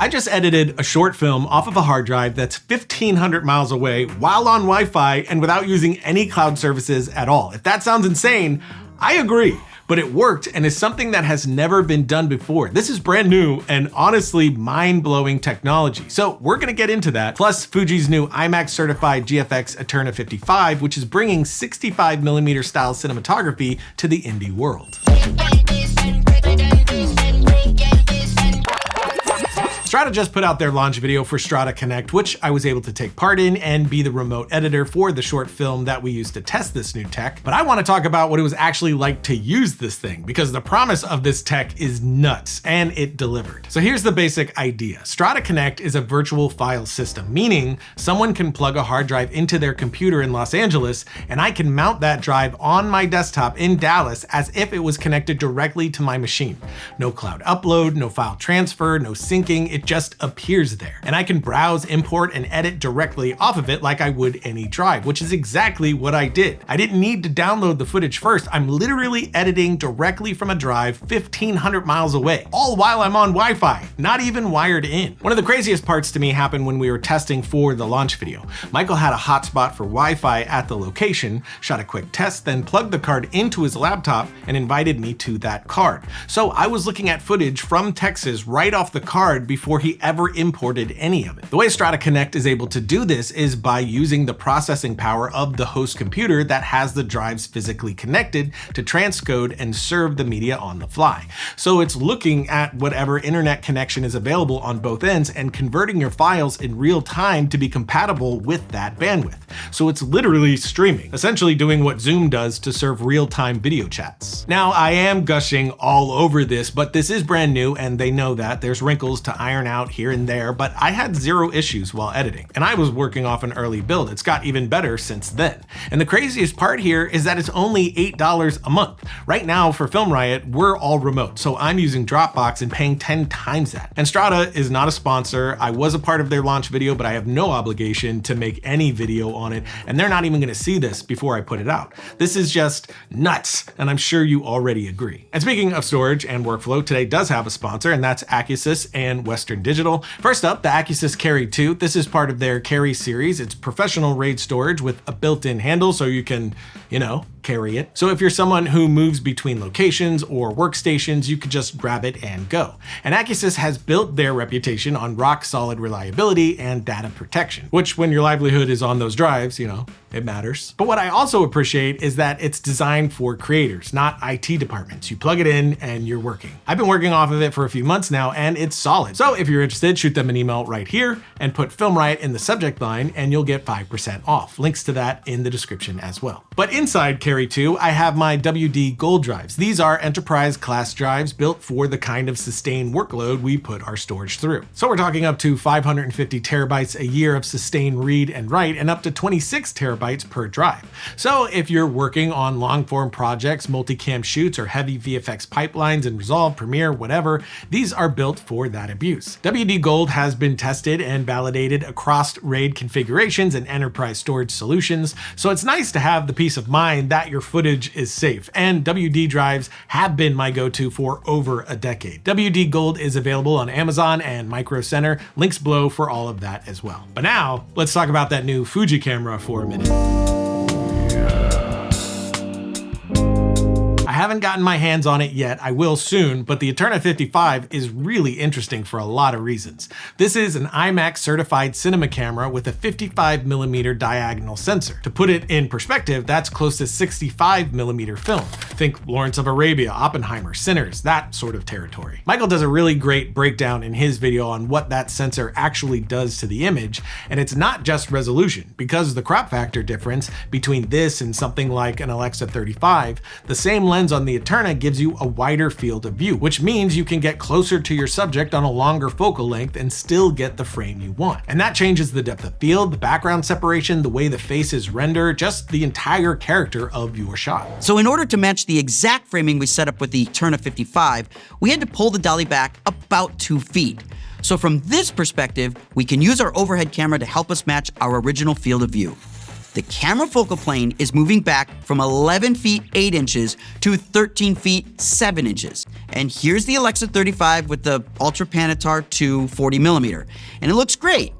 I just edited a short film off of a hard drive that's 1,500 miles away while on Wi-Fi and without using any cloud services at all. If that sounds insane, I agree. But it worked and is something that has never been done before. This is brand new and honestly mind-blowing technology. So we're gonna get into that, plus Fuji's new IMAX certified GFX Eterna 55, which is bringing 65mm style cinematography to the indie world. Strada just put out their launch video for Strada Connect, which I was able to take part in and be the remote editor for the short film that we used to test this new tech. But I want to talk about what it was actually like to use this thing, because the promise of this tech is nuts, and it delivered. So here's the basic idea. Strada Connect is a virtual file system, meaning someone can plug a hard drive into their computer in Los Angeles, and I can mount that drive on my desktop in Dallas as if it was connected directly to my machine. No cloud upload, no file transfer, no syncing. It just appears there. And I can browse, import, and edit directly off of it like I would any drive, which is exactly what I did. I didn't need to download the footage first. I'm literally editing directly from a drive 1,500 miles away, all while I'm on Wi-Fi, not even wired in. One of the craziest parts to me happened when we were testing for the launch video. Michael had a hotspot for Wi-Fi at the location, shot a quick test, then plugged the card into his laptop and invited me to that card. So I was looking at footage from Texas right off the card before he ever imported any of it. The way Strada Connect is able to do this is by using the processing power of the host computer that has the drives physically connected to transcode and serve the media on the fly. So it's looking at whatever internet connection is available on both ends and converting your files in real time to be compatible with that bandwidth. So it's literally streaming, essentially doing what Zoom does to serve real-time video chats. Now, I am gushing all over this, but this is brand new and they know that. There's wrinkles to iron out here and there, but I had zero issues while editing. And I was working off an early build. It's got even better since then. And the craziest part here is that it's only $8 a month. Right now for Film Riot, we're all remote, so I'm using Dropbox and paying 10 times that. And Strada is not a sponsor. I was a part of their launch video, but I have no obligation to make any video on it, and they're not even gonna see this before I put it out. This is just nuts, and I'm sure you already agree. And speaking of storage and workflow, today does have a sponsor, and that's Acusis and Western Digital. First up, the Acusis Carry 2. This is part of their Carry series. It's professional RAID storage with a built-in handle so you can, carry it. So if you're someone who moves between locations or workstations, you could just grab it and go. And Acusis has built their reputation on rock-solid reliability and data protection, which when your livelihood is on those drives, it matters. But what I also appreciate is that it's designed for creators, not IT departments. You plug it in and you're working. I've been working off of it for a few months now and it's solid. So if you're interested, shoot them an email right here and put Film Riot in the subject line and you'll get 5% off. Links to that in the description as well. But inside Carry 2, I have my WD Gold drives. These are enterprise class drives built for the kind of sustained workload we put our storage through. So we're talking up to 550 terabytes a year of sustained read and write and up to 26 terabytes per drive. So if you're working on long form projects, multicam shoots, or heavy VFX pipelines in Resolve, Premiere, whatever, these are built for that abuse. WD Gold has been tested and validated across RAID configurations and enterprise storage solutions, so it's nice to have the peace of mind that your footage is safe, and WD drives have been my go-to for over a decade. WD Gold is available on Amazon and Micro Center, links below for all of that as well. But now, let's talk about that new Fuji camera for a minute. I haven't gotten my hands on it yet, I will soon, but the Eterna 55 is really interesting for a lot of reasons. This is an IMAX certified cinema camera with a 55mm diagonal sensor. To put it in perspective, that's close to 65mm film. Think Lawrence of Arabia, Oppenheimer, Sinners, that sort of territory. Michael does a really great breakdown in his video on what that sensor actually does to the image, and it's not just resolution. Because of the crop factor difference between this and something like an Alexa 35, the same lens on the Eterna gives you a wider field of view, which means you can get closer to your subject on a longer focal length and still get the frame you want. And that changes the depth of field, the background separation, the way the face is rendered, just the entire character of your shot. So in order to match the exact framing we set up with the Eterna 55, we had to pull the dolly back about 2 feet. So from this perspective, we can use our overhead camera to help us match our original field of view. The camera focal plane is moving back from 11 feet 8 inches to 13 feet 7 inches. And here's the Alexa 35 with the Ultra Panatar 2 40mm, and it looks great.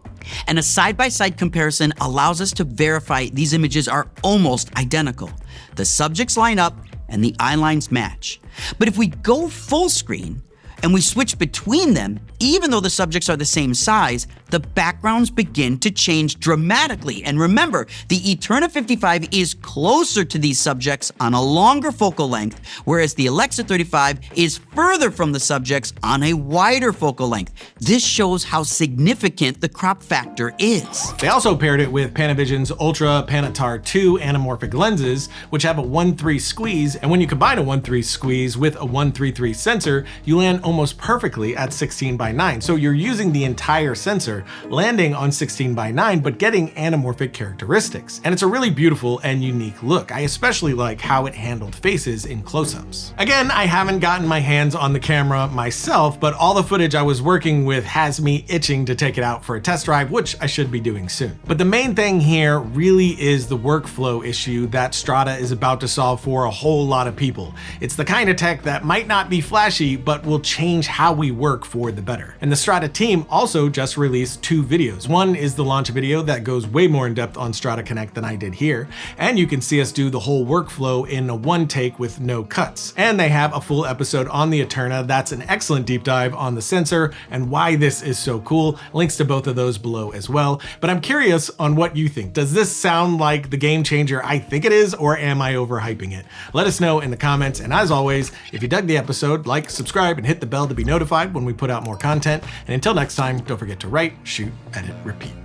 And a side-by-side comparison allows us to verify these images are almost identical. The subjects line up and the eye lines match. But if we go full screen and we switch between them, even though the subjects are the same size, the backgrounds begin to change dramatically. And remember, the Eterna 55 is closer to these subjects on a longer focal length, whereas the Alexa 35 is further from the subjects on a wider focal length. This shows how significant the crop factor is. They also paired it with Panavision's Ultra Panatar 2 anamorphic lenses, which have a 1:3 squeeze, and when you combine a 1:3 squeeze with a 1:3:3 sensor, you land almost perfectly at 16:9. So you're using the entire sensor, landing on 16:9, but getting anamorphic characteristics. And it's a really beautiful and unique look. I especially like how it handled faces in close-ups. Again, I haven't gotten my hands on the camera myself, but all the footage I was working with has me itching to take it out for a test drive, which I should be doing soon. But the main thing here really is the workflow issue that Strada is about to solve for a whole lot of people. It's the kind of tech that might not be flashy, but will change how we work for the better. And the Strada team also just released 2 videos. One is the launch video that goes way more in depth on Strada Connect than I did here, and you can see us do the whole workflow in a one take with no cuts. And they have a full episode on the Eterna that's an excellent deep dive on the sensor and why this is so cool. Links to both of those below as well. But I'm curious on what you think. Does this sound like the game changer I think it is, or am I overhyping it? Let us know in the comments, and as always, if you dug the episode, like, subscribe, and hit the bell to be notified when we put out more content. And until next time, don't forget to write, shoot, edit, repeat.